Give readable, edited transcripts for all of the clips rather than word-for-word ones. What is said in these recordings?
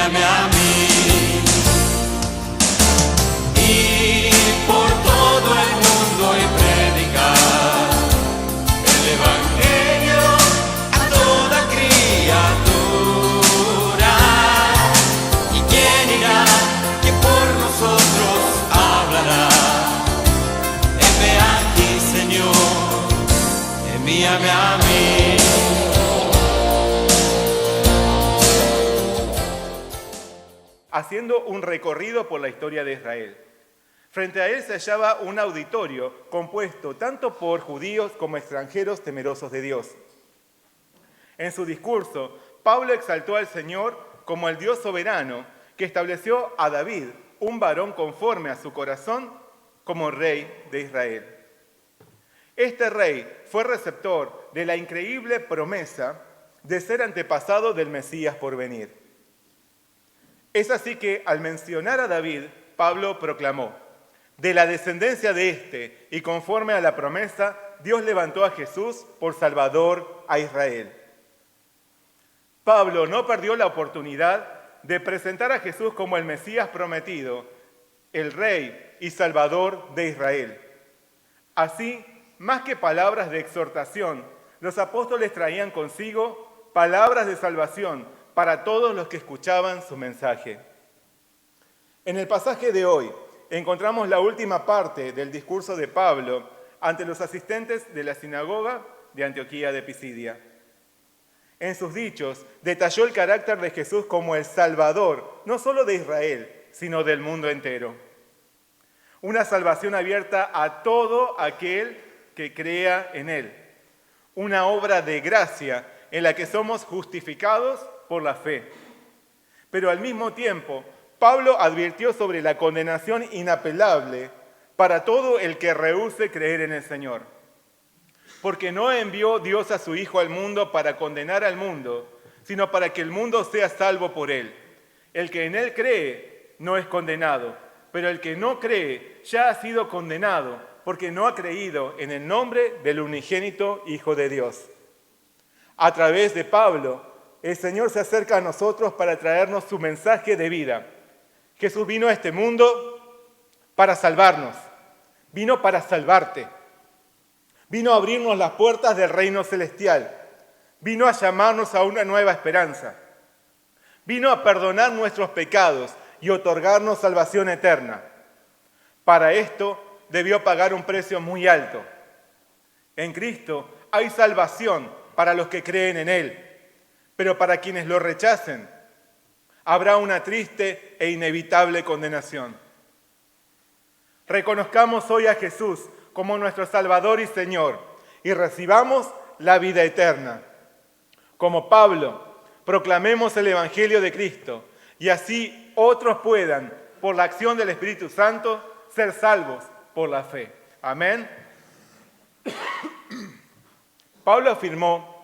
envíame a mí. Y por todo el mundo y predicar el Evangelio a toda criatura. ¿Y quién irá? Que por nosotros hablará. Heme aquí, Señor, envíame a mí. Haciendo un recorrido por la historia de Israel. Frente a él se hallaba un auditorio compuesto tanto por judíos como extranjeros temerosos de Dios. En su discurso, Pablo exaltó al Señor como el Dios soberano que estableció a David, un varón conforme a su corazón, como rey de Israel. Este rey fue receptor de la increíble promesa de ser antepasado del Mesías por venir. Es así que al mencionar a David, Pablo proclamó: de la descendencia de éste y conforme a la promesa, Dios levantó a Jesús por Salvador a Israel. Pablo no perdió la oportunidad de presentar a Jesús como el Mesías prometido, el Rey y Salvador de Israel. Así, más que palabras de exhortación, los apóstoles traían consigo palabras de salvación para todos los que escuchaban su mensaje. En el pasaje de hoy encontramos la última parte del discurso de Pablo ante los asistentes de la sinagoga de Antioquía de Pisidia. En sus dichos detalló el carácter de Jesús como el Salvador, no solo de Israel, sino del mundo entero. Una salvación abierta a todo aquel que crea en Él. Una obra de gracia en la que somos justificados por la fe. Pero al mismo tiempo, Pablo advirtió sobre la condenación inapelable para todo el que rehúse creer en el Señor. Porque no envió Dios a su Hijo al mundo para condenar al mundo, sino para que el mundo sea salvo por Él. El que en Él cree no es condenado, pero el que no cree ya ha sido condenado, porque no ha creído en el nombre del unigénito Hijo de Dios. A través de Pablo, el Señor se acerca a nosotros para traernos su mensaje de vida. Jesús vino a este mundo para salvarnos, vino para salvarte, vino a abrirnos las puertas del reino celestial, vino a llamarnos a una nueva esperanza, vino a perdonar nuestros pecados y otorgarnos salvación eterna. Para esto debió pagar un precio muy alto. En Cristo hay salvación para los que creen en Él. Pero para quienes lo rechacen, habrá una triste e inevitable condenación. Reconozcamos hoy a Jesús como nuestro Salvador y Señor y recibamos la vida eterna. Como Pablo, proclamemos el Evangelio de Cristo y así otros puedan, por la acción del Espíritu Santo, ser salvos por la fe. Amén. Pablo afirmó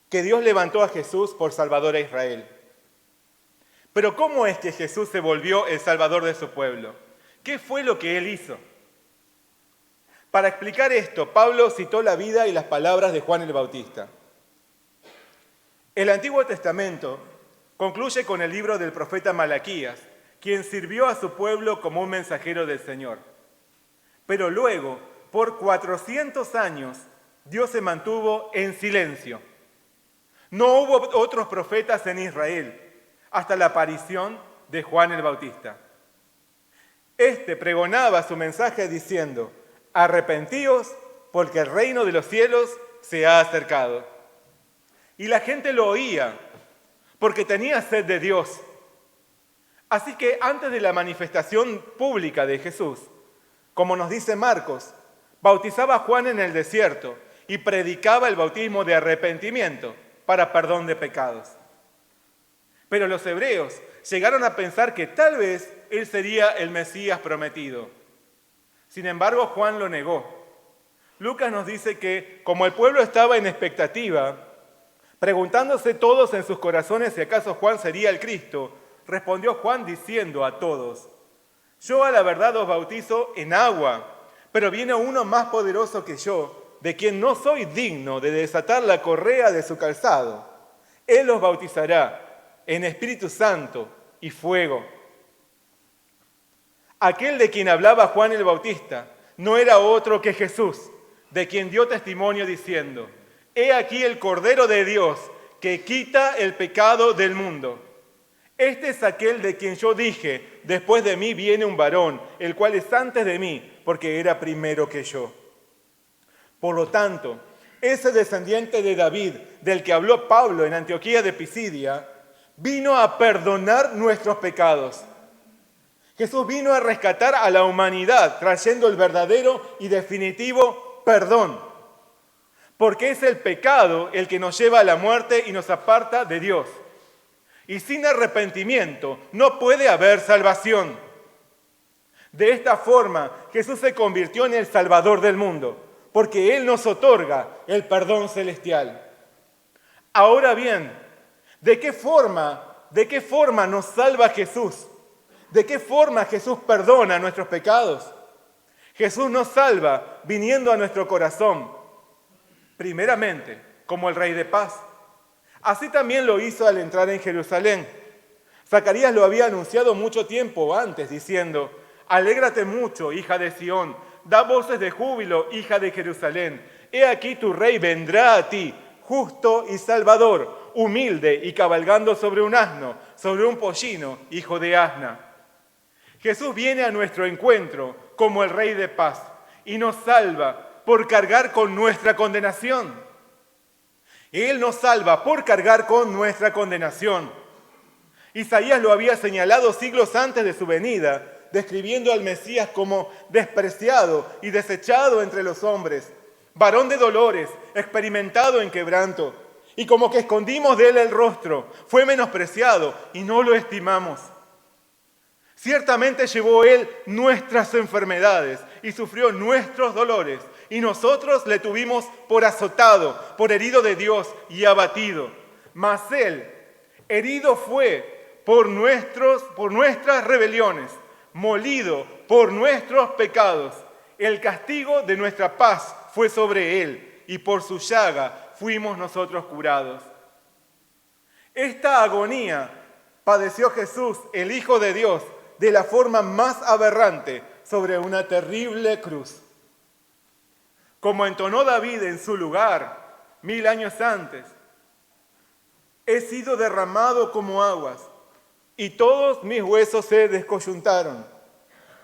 que Dios levantó a Jesús por Salvador a Israel. Pero ¿cómo es que Jesús se volvió el Salvador de su pueblo? ¿Qué fue lo que Él hizo? Para explicar esto, Pablo citó la vida y las palabras de Juan el Bautista. El Antiguo Testamento concluye con el libro del profeta Malaquías, quien sirvió a su pueblo como un mensajero del Señor. Pero luego, por 400 años, Dios se mantuvo en silencio. No hubo otros profetas en Israel hasta la aparición de Juan el Bautista. Este pregonaba su mensaje diciendo: arrepentíos porque el reino de los cielos se ha acercado. Y la gente lo oía porque tenía sed de Dios. Así que antes de la manifestación pública de Jesús, como nos dice Marcos, bautizaba a Juan en el desierto y predicaba el bautismo de arrepentimiento para perdón de pecados. Pero los hebreos llegaron a pensar que tal vez él sería el Mesías prometido. Sin embargo, Juan lo negó. Lucas nos dice que, como el pueblo estaba en expectativa, preguntándose todos en sus corazones si acaso Juan sería el Cristo, respondió Juan diciendo a todos: yo a la verdad os bautizo en agua, pero viene uno más poderoso que yo, de quien no soy digno de desatar la correa de su calzado. Él os bautizará en Espíritu Santo y fuego. Aquel de quien hablaba Juan el Bautista no era otro que Jesús, de quien dio testimonio diciendo: He aquí el Cordero de Dios que quita el pecado del mundo. Este es aquel de quien yo dije: después de mí viene un varón, el cual es antes de mí, porque era primero que yo. Por lo tanto, ese descendiente de David, del que habló Pablo en Antioquía de Pisidia, vino a perdonar nuestros pecados. Jesús vino a rescatar a la humanidad, trayendo el verdadero y definitivo perdón. Porque es el pecado el que nos lleva a la muerte y nos aparta de Dios. Y sin arrepentimiento no puede haber salvación. De esta forma, Jesús se convirtió en el Salvador del mundo, porque Él nos otorga el perdón celestial. Ahora bien, ¿de qué forma nos salva Jesús? ¿De qué forma Jesús perdona nuestros pecados? Jesús nos salva viniendo a nuestro corazón, primeramente, como el Rey de Paz. Así también lo hizo al entrar en Jerusalén. Zacarías lo había anunciado mucho tiempo antes, diciendo: Alégrate mucho, hija de Sión, da voces de júbilo, hija de Jerusalén. He aquí tu rey vendrá a ti, justo y salvador, humilde y cabalgando sobre un asno, sobre un pollino, hijo de asna. Jesús viene a nuestro encuentro como el Rey de Paz y nos salva por cargar con nuestra condenación. Él nos salva por cargar con nuestra condenación. Isaías lo había señalado siglos antes de su venida, describiendo al Mesías como despreciado y desechado entre los hombres, varón de dolores, experimentado en quebranto, y como que escondimos de él el rostro, fue menospreciado y no lo estimamos. Ciertamente llevó él nuestras enfermedades y sufrió nuestros dolores, y nosotros le tuvimos por azotado, por herido de Dios y abatido. Mas él, herido fue por nuestras rebeliones, molido por nuestros pecados. El castigo de nuestra paz fue sobre él, y por su llaga fuimos nosotros curados. Esta agonía padeció Jesús, el Hijo de Dios, de la forma más aberrante, sobre una terrible cruz. Como entonó David en su lugar 1000 años antes: he sido derramado como aguas, y todos mis huesos se descoyuntaron.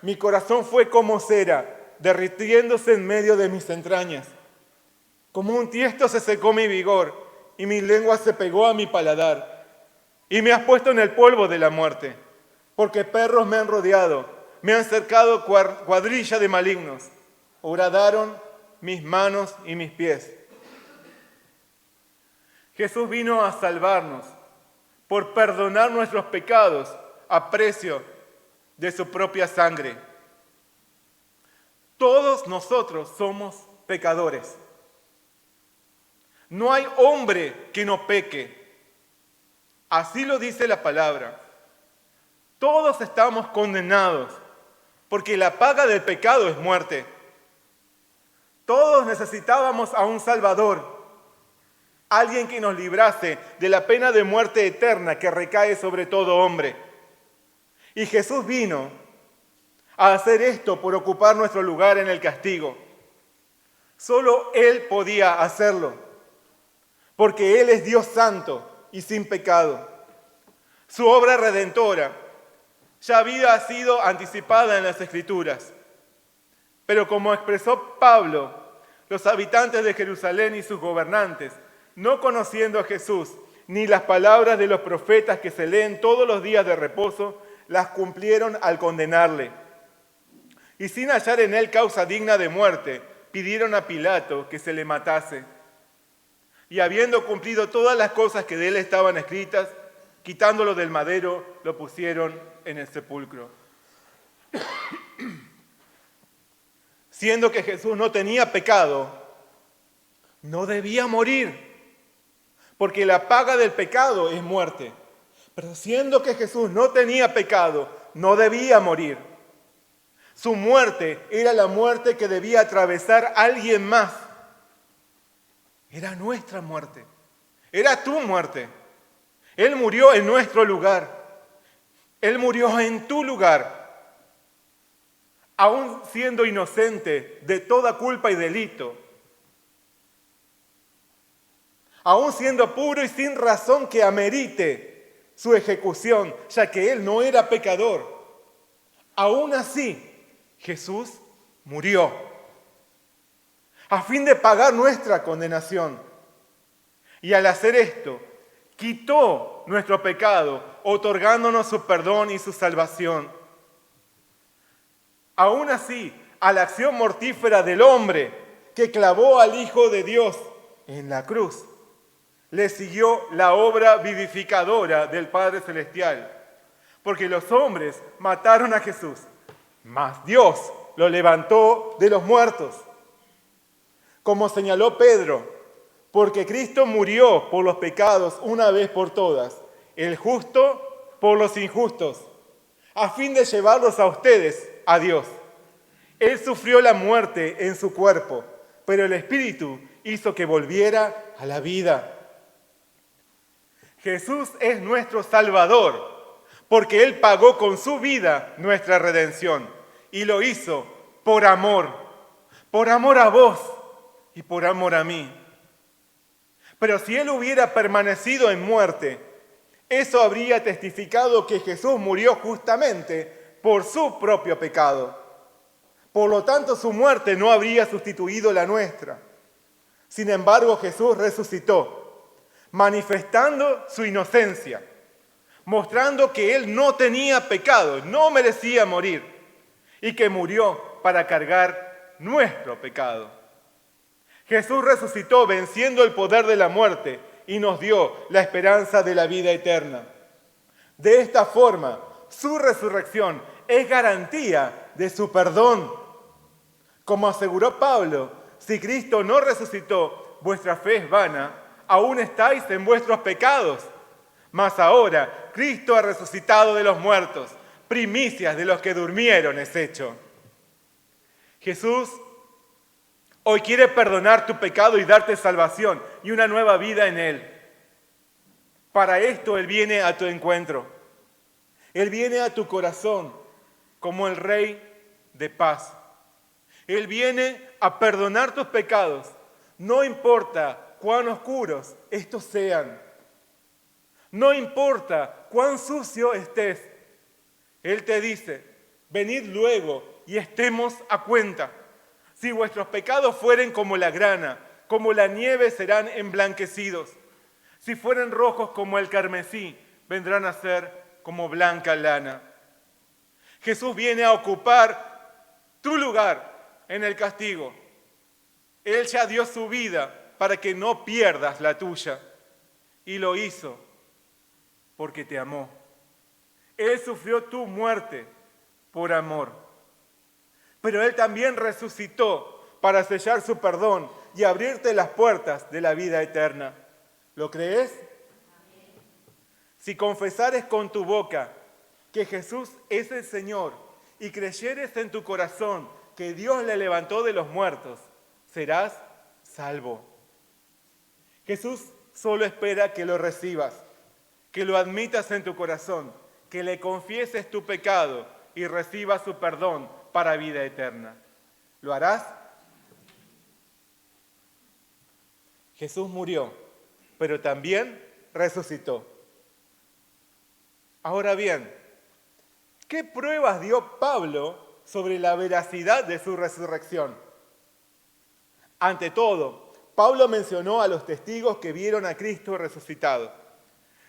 Mi corazón fue como cera, derritiéndose en medio de mis entrañas. Como un tiesto se secó mi vigor, y mi lengua se pegó a mi paladar. Y me has puesto en el polvo de la muerte, porque perros me han rodeado, me han cercado cuadrilla de malignos. Horadaron mis manos y mis pies. Jesús vino a salvarnos por perdonar nuestros pecados a precio de su propia sangre. Todos nosotros somos pecadores. No hay hombre que no peque. Así lo dice la palabra. Todos estamos condenados, porque la paga del pecado es muerte. Todos necesitábamos a un Salvador, alguien que nos librase de la pena de muerte eterna que recae sobre todo hombre. Y Jesús vino a hacer esto por ocupar nuestro lugar en el castigo. Solo Él podía hacerlo, porque Él es Dios santo y sin pecado. Su obra redentora ya había sido anticipada en las Escrituras. Pero como expresó Pablo, los habitantes de Jerusalén y sus gobernantes, no conociendo a Jesús, ni las palabras de los profetas que se leen todos los días de reposo, las cumplieron al condenarle. Y sin hallar en él causa digna de muerte, pidieron a Pilato que se le matase. Y habiendo cumplido todas las cosas que de él estaban escritas, quitándolo del madero, lo pusieron en el sepulcro. Siendo que Jesús no tenía pecado, no debía morir, porque la paga del pecado es muerte. Pero siendo que Jesús no tenía pecado, no debía morir. Su muerte era la muerte que debía atravesar alguien más. Era nuestra muerte, era tu muerte. Él murió en nuestro lugar. Él murió en tu lugar. Aún siendo inocente de toda culpa y delito. Aún siendo puro y sin razón que amerite su ejecución, ya que Él no era pecador. Aún así, Jesús murió a fin de pagar nuestra condenación. Y al hacer esto, quitó nuestro pecado, otorgándonos su perdón y su salvación. Aún así, a la acción mortífera del hombre que clavó al Hijo de Dios en la cruz, le siguió la obra vivificadora del Padre Celestial. Porque los hombres mataron a Jesús, mas Dios lo levantó de los muertos. Como señaló Pedro, porque Cristo murió por los pecados una vez por todas, el justo por los injustos, a fin de llevarlos a ustedes a Dios. Él sufrió la muerte en su cuerpo, pero el Espíritu hizo que volviera a la vida. Jesús es nuestro Salvador, porque Él pagó con su vida nuestra redención y lo hizo por amor a vos y por amor a mí. Pero si Él hubiera permanecido en muerte, eso habría testificado que Jesús murió justamente por su propio pecado. Por lo tanto, su muerte no habría sustituido la nuestra. Sin embargo, Jesús resucitó, manifestando su inocencia, mostrando que Él no tenía pecado, no merecía morir, y que murió para cargar nuestro pecado. Jesús resucitó venciendo el poder de la muerte y nos dio la esperanza de la vida eterna. De esta forma, su resurrección es garantía de su perdón. Como aseguró Pablo, si Cristo no resucitó, vuestra fe es vana, aún estáis en vuestros pecados. Mas ahora Cristo ha resucitado de los muertos, primicias de los que durmieron es hecho. Jesús hoy quiere perdonar tu pecado y darte salvación y una nueva vida en Él. Para esto Él viene a tu encuentro. Él viene a tu corazón como el Rey de paz. Él viene a perdonar tus pecados, no importa cuán oscuros estos sean. No importa cuán sucio estés. Él te dice, venid luego y estemos a cuenta. Si vuestros pecados fueren como la grana, como la nieve serán emblanquecidos. Si fueren rojos como el carmesí, vendrán a ser como blanca lana. Jesús viene a ocupar tu lugar en el castigo. Él ya dio su vida para que no pierdas la tuya. Y lo hizo porque te amó. Él sufrió tu muerte por amor. Pero Él también resucitó para sellar su perdón y abrirte las puertas de la vida eterna. ¿Lo crees? Si confesares con tu boca que Jesús es el Señor y creyeres en tu corazón que Dios le levantó de los muertos, serás salvo. Jesús solo espera que lo recibas, que lo admitas en tu corazón, que le confieses tu pecado y recibas su perdón para vida eterna. ¿Lo harás? Jesús murió, pero también resucitó. Ahora bien, ¿qué pruebas dio Pablo sobre la veracidad de su resurrección? Ante todo, Pablo mencionó a los testigos que vieron a Cristo resucitado.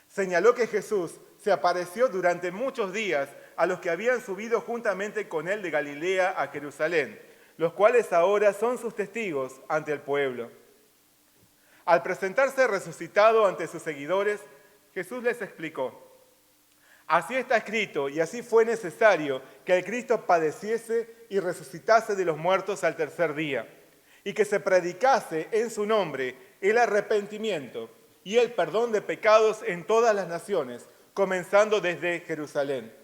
Señaló que Jesús se apareció durante muchos días a los que habían subido juntamente con él de Galilea a Jerusalén, los cuales ahora son sus testigos ante el pueblo. Al presentarse resucitado ante sus seguidores, Jesús les explicó: así está escrito y así fue necesario que el Cristo padeciese y resucitase de los muertos al tercer día, y que se predicase en su nombre el arrepentimiento y el perdón de pecados en todas las naciones, comenzando desde Jerusalén.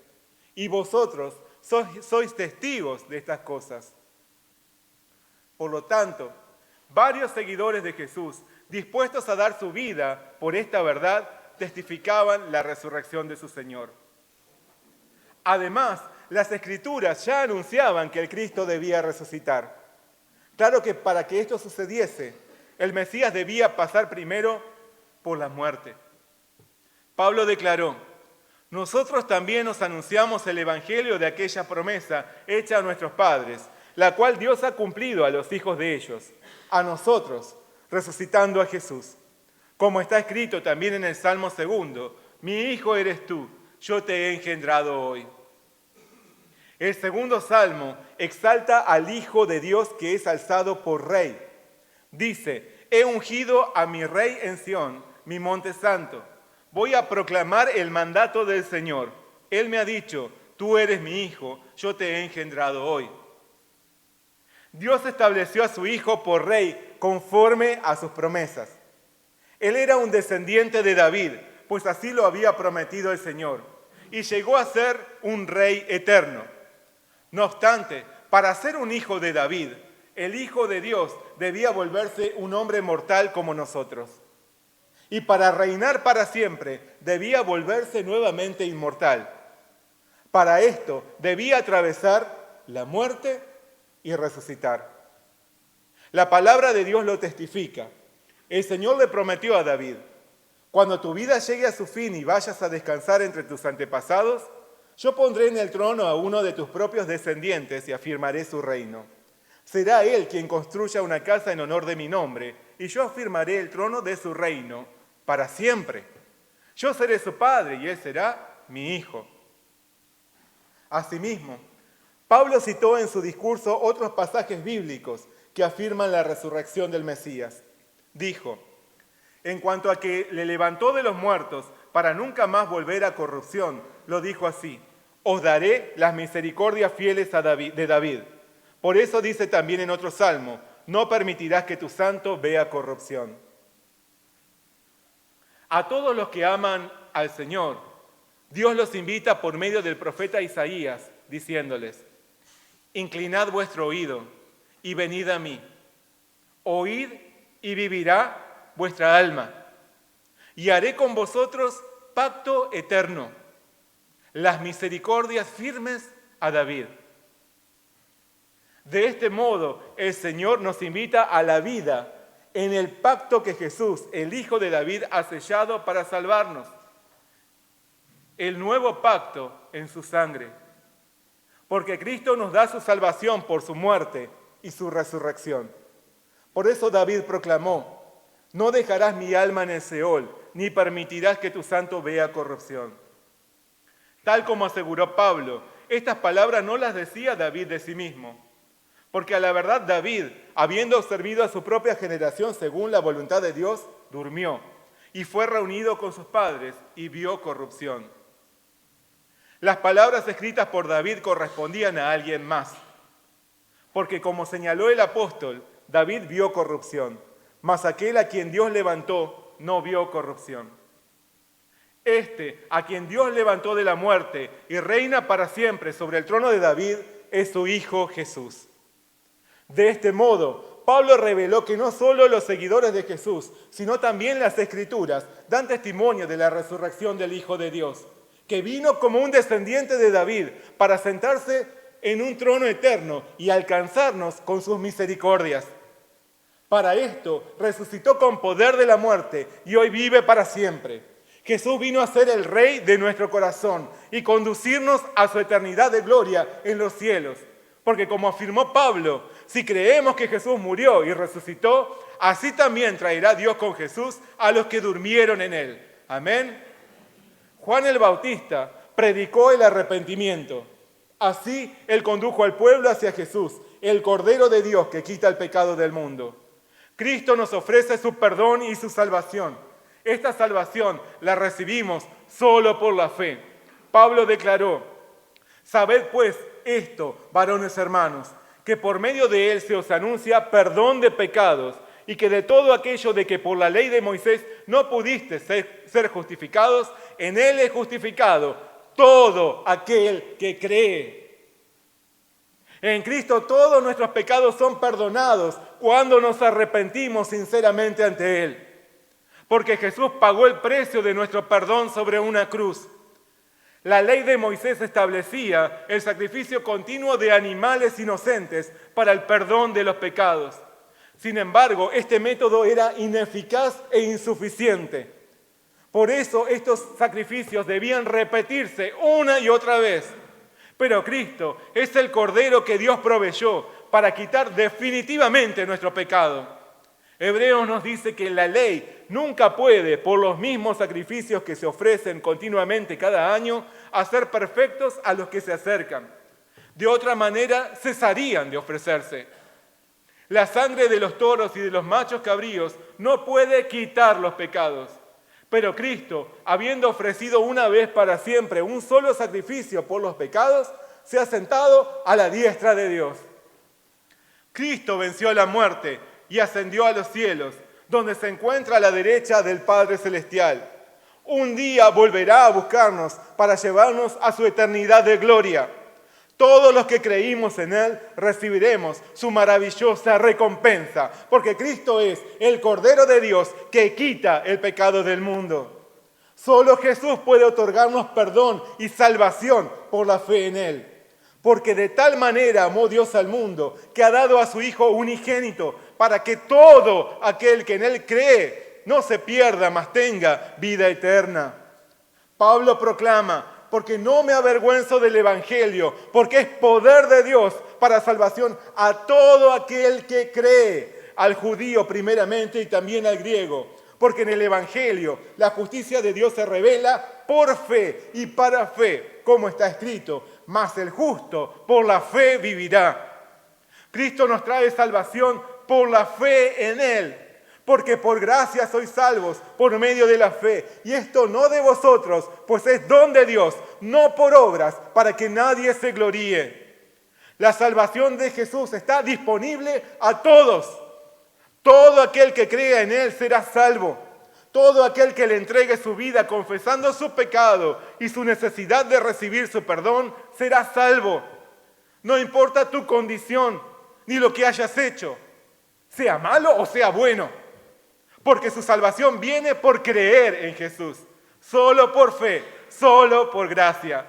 Y vosotros sois testigos de estas cosas. Por lo tanto, varios seguidores de Jesús, dispuestos a dar su vida por esta verdad, testificaban la resurrección de su Señor. Además, las Escrituras ya anunciaban que el Cristo debía resucitar. Claro que para que esto sucediese, el Mesías debía pasar primero por la muerte. Pablo declaró: nosotros también os anunciamos el evangelio de aquella promesa hecha a nuestros padres, la cual Dios ha cumplido a los hijos de ellos, a nosotros, resucitando a Jesús. Como está escrito también en el Salmo 2, mi hijo eres tú, yo te he engendrado hoy. El segundo salmo exalta al Hijo de Dios que es alzado por Rey. Dice: he ungido a mi Rey en Sión, mi monte santo. Voy a proclamar el mandato del Señor. Él me ha dicho: tú eres mi Hijo, yo te he engendrado hoy. Dios estableció a su Hijo por Rey conforme a sus promesas. Él era un descendiente de David, pues así lo había prometido el Señor, y llegó a ser un Rey eterno. No obstante, para ser un hijo de David, el Hijo de Dios debía volverse un hombre mortal como nosotros. Y para reinar para siempre, debía volverse nuevamente inmortal. Para esto, debía atravesar la muerte y resucitar. La palabra de Dios lo testifica. El Señor le prometió a David: cuando tu vida llegue a su fin y vayas a descansar entre tus antepasados, yo pondré en el trono a uno de tus propios descendientes y afirmaré su reino. Será él quien construya una casa en honor de mi nombre, y yo afirmaré el trono de su reino para siempre. Yo seré su padre y él será mi hijo. Asimismo, Pablo citó en su discurso otros pasajes bíblicos que afirman la resurrección del Mesías. Dijo: en cuanto a que le levantó de los muertos para nunca más volver a corrupción, lo dijo así: os daré las misericordias fieles de David. Por eso dice también en otro salmo: no permitirás que tu santo vea corrupción. A todos los que aman al Señor, Dios los invita por medio del profeta Isaías, diciéndoles: inclinad vuestro oído y venid a mí. Oíd y vivirá vuestra alma. Y haré con vosotros pacto eterno, las misericordias firmes a David. De este modo, el Señor nos invita a la vida en el pacto que Jesús, el Hijo de David, ha sellado para salvarnos. El nuevo pacto en su sangre. Porque Cristo nos da su salvación por su muerte y su resurrección. Por eso David proclamó: no dejarás mi alma en el Seol, ni permitirás que tu santo vea corrupción. Tal como aseguró Pablo, estas palabras no las decía David de sí mismo, porque a la verdad David, habiendo servido a su propia generación según la voluntad de Dios, durmió y fue reunido con sus padres y vio corrupción. Las palabras escritas por David correspondían a alguien más, porque como señaló el apóstol, David vio corrupción, mas aquel a quien Dios levantó no vio corrupción. Este, a quien Dios levantó de la muerte y reina para siempre sobre el trono de David, es su Hijo Jesús. De este modo, Pablo reveló que no solo los seguidores de Jesús, sino también las Escrituras dan testimonio de la resurrección del Hijo de Dios, que vino como un descendiente de David para sentarse en un trono eterno y alcanzarnos con sus misericordias. Para esto resucitó con poder de la muerte y hoy vive para siempre. Jesús vino a ser el Rey de nuestro corazón y conducirnos a su eternidad de gloria en los cielos. Porque como afirmó Pablo, si creemos que Jesús murió y resucitó, así también traerá Dios con Jesús a los que durmieron en él. Amén. Juan el Bautista predicó el arrepentimiento. Así él condujo al pueblo hacia Jesús, el Cordero de Dios que quita el pecado del mundo. Cristo nos ofrece su perdón y su salvación. Esta salvación la recibimos solo por la fe. Pablo declaró: sabed pues esto, varones hermanos, que por medio de él se os anuncia perdón de pecados, y que de todo aquello de que por la ley de Moisés no pudiste ser justificados, en él es justificado todo aquel que cree. En Cristo todos nuestros pecados son perdonados cuando nos arrepentimos sinceramente ante él. porque Jesús pagó el precio de nuestro perdón sobre una cruz. La ley de Moisés establecía el sacrificio continuo de animales inocentes para el perdón de los pecados. Sin embargo, este método era ineficaz e insuficiente. Por eso estos sacrificios debían repetirse una y otra vez. Pero Cristo es el Cordero que Dios proveyó para quitar definitivamente nuestro pecado. Hebreos nos dice que la ley nunca puede, por los mismos sacrificios que se ofrecen continuamente cada año, hacer perfectos a los que se acercan. De otra manera, cesarían de ofrecerse. La sangre de los toros y de los machos cabríos no puede quitar los pecados. Pero Cristo, habiendo ofrecido una vez para siempre un solo sacrificio por los pecados, se ha sentado a la diestra de Dios. Cristo venció la muerte y ascendió a los cielos, donde se encuentra a la derecha del Padre Celestial. Un día volverá a buscarnos para llevarnos a su eternidad de gloria. Todos los que creímos en Él recibiremos su maravillosa recompensa, porque Cristo es el Cordero de Dios que quita el pecado del mundo. Solo Jesús puede otorgarnos perdón y salvación por la fe en Él. Porque de tal manera amó Dios al mundo, que ha dado a su Hijo unigénito, para que todo aquel que en Él cree no se pierda, mas tenga vida eterna. Pablo proclama: porque no me avergüenzo del Evangelio, porque es poder de Dios para salvación a todo aquel que cree, al judío primeramente y también al griego. Porque en el Evangelio la justicia de Dios se revela por fe y para fe, como está escrito: mas el justo por la fe vivirá. Cristo nos trae salvación por la fe en Él. Porque por gracia sois salvos por medio de la fe. Y esto no de vosotros, pues es don de Dios, no por obras, para que nadie se gloríe. La salvación de Jesús está disponible a todos. Todo aquel que crea en Él será salvo. Todo aquel que le entregue su vida confesando su pecado y su necesidad de recibir su perdón, será salvo. No importa tu condición, ni lo que hayas hecho, sea malo o sea bueno. Porque su salvación viene por creer en Jesús, solo por fe, solo por gracia.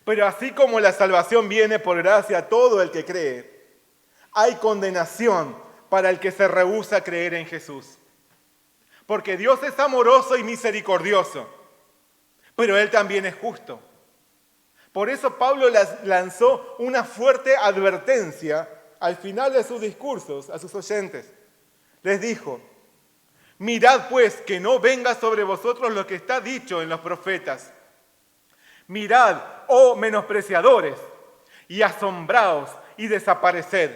Pero así como la salvación viene por gracia a todo el que cree, hay condenación para el que se rehúsa a creer en Jesús. Porque Dios es amoroso y misericordioso, pero Él también es justo. Por eso Pablo lanzó una fuerte advertencia al final de sus discursos a sus oyentes. Les dijo: mirad pues que no venga sobre vosotros lo que está dicho en los profetas. Mirad, oh menospreciadores, y asombraos y desapareced,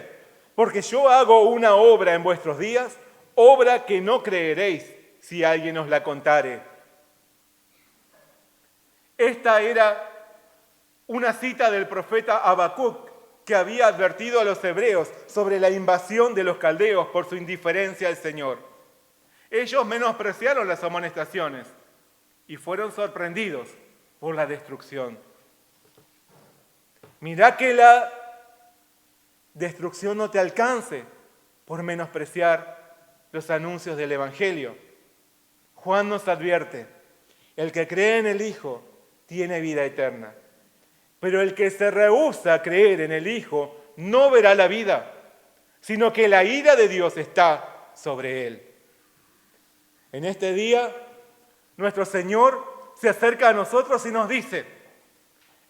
porque yo hago una obra en vuestros días, obra que no creeréis si alguien os la contare. Esta era una cita del profeta Habacuc, que había advertido a los hebreos sobre la invasión de los caldeos por su indiferencia al Señor. Ellos menospreciaron las amonestaciones y fueron sorprendidos por la destrucción. Mirá que la destrucción no te alcance por menospreciar los anuncios del Evangelio. Juan nos advierte: el que cree en el Hijo tiene vida eterna. Pero el que se rehúsa a creer en el Hijo no verá la vida, sino que la ira de Dios está sobre él. En este día, nuestro Señor se acerca a nosotros y nos dice: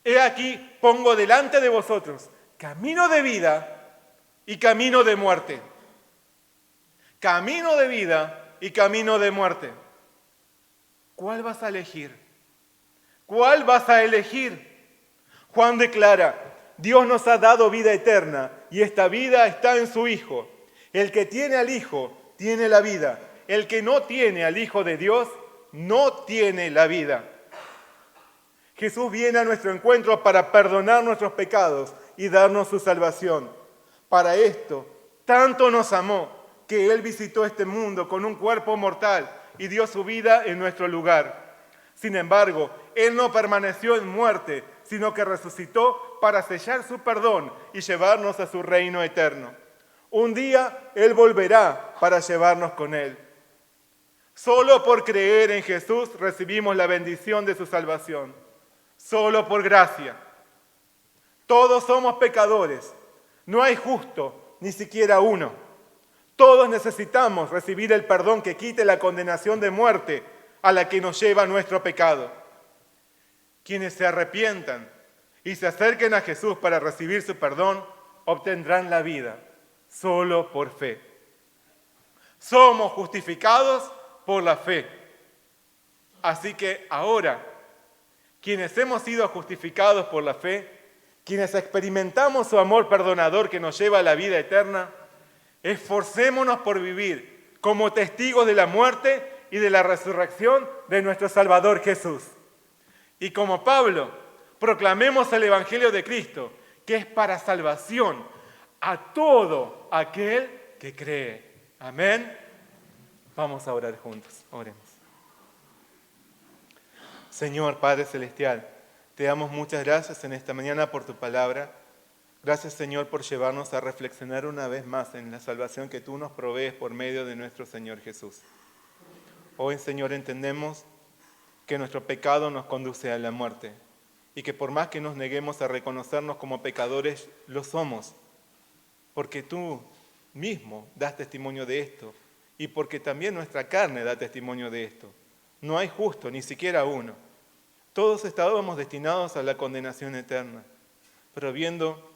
he aquí, pongo delante de vosotros camino de vida y camino de muerte. Camino de vida y camino de muerte. ¿Cuál vas a elegir? ¿Cuál vas a elegir? Juan declara: Dios nos ha dado vida eterna y esta vida está en su Hijo. El que tiene al Hijo tiene la vida. El que no tiene al Hijo de Dios no tiene la vida. Jesús viene a nuestro encuentro para perdonar nuestros pecados y darnos su salvación. Para esto, tanto nos amó que Él visitó este mundo con un cuerpo mortal y dio su vida en nuestro lugar. Sin embargo, Él no permaneció en muerte, sino que resucitó para sellar su perdón y llevarnos a su reino eterno. Un día Él volverá para llevarnos con Él. Solo por creer en Jesús recibimos la bendición de su salvación. Solo por gracia. Todos somos pecadores. No hay justo, ni siquiera uno. Todos necesitamos recibir el perdón que quite la condenación de muerte a la que nos lleva nuestro pecado. Quienes se arrepientan y se acerquen a Jesús para recibir su perdón, obtendrán la vida, solo por fe. Somos justificados por la fe. Así que ahora, quienes hemos sido justificados por la fe, quienes experimentamos su amor perdonador que nos lleva a la vida eterna, esforcémonos por vivir como testigos de la muerte y de la resurrección de nuestro Salvador Jesús. Y como Pablo, proclamemos el Evangelio de Cristo, que es para salvación a todo aquel que cree. Amén. Vamos a orar juntos. Oremos. Señor Padre Celestial, te damos muchas gracias en esta mañana por tu palabra. Gracias, Señor, por llevarnos a reflexionar una vez más en la salvación que tú nos provees por medio de nuestro Señor Jesús. Hoy, Señor, entendemos que nuestro pecado nos conduce a la muerte y que por más que nos neguemos a reconocernos como pecadores, lo somos, porque tú mismo das testimonio de esto y porque también nuestra carne da testimonio de esto. No hay justo, ni siquiera uno. Todos estábamos destinados a la condenación eterna, pero viendo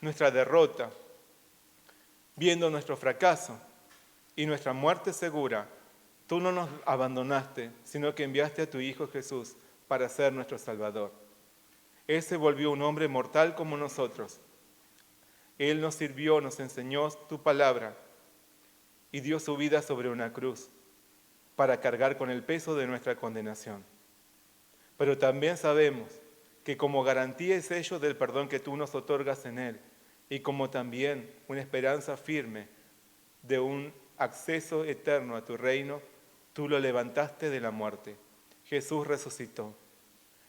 nuestra derrota, viendo nuestro fracaso y nuestra muerte segura, tú no nos abandonaste, sino que enviaste a tu Hijo Jesús para ser nuestro Salvador. Él se volvió un hombre mortal como nosotros. Él nos sirvió, nos enseñó tu palabra y dio su vida sobre una cruz para cargar con el peso de nuestra condenación. Pero también sabemos que como garantía y sello del perdón que tú nos otorgas en Él, y como también una esperanza firme de un acceso eterno a tu reino, tú lo levantaste de la muerte. Jesús resucitó.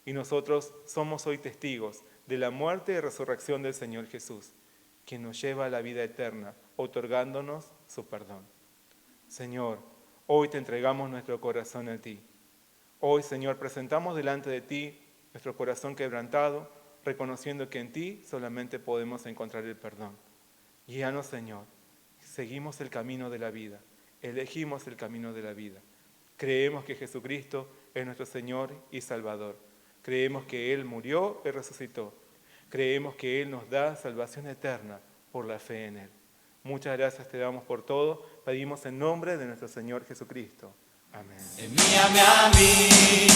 Y nosotros somos hoy testigos de la muerte y resurrección del Señor Jesús, quien nos lleva a la vida eterna, otorgándonos su perdón. Señor, hoy te entregamos nuestro corazón a ti. Hoy, Señor, presentamos delante de ti nuestro corazón quebrantado, reconociendo que en ti solamente podemos encontrar el perdón. Guíanos, Señor. Seguimos el camino de la vida. Elegimos el camino de la vida. Creemos que Jesucristo es nuestro Señor y Salvador. Creemos que Él murió y resucitó. Creemos que Él nos da salvación eterna por la fe en Él. Muchas gracias te damos por todo. Pedimos en nombre de nuestro Señor Jesucristo. Amén. Envíame a mí.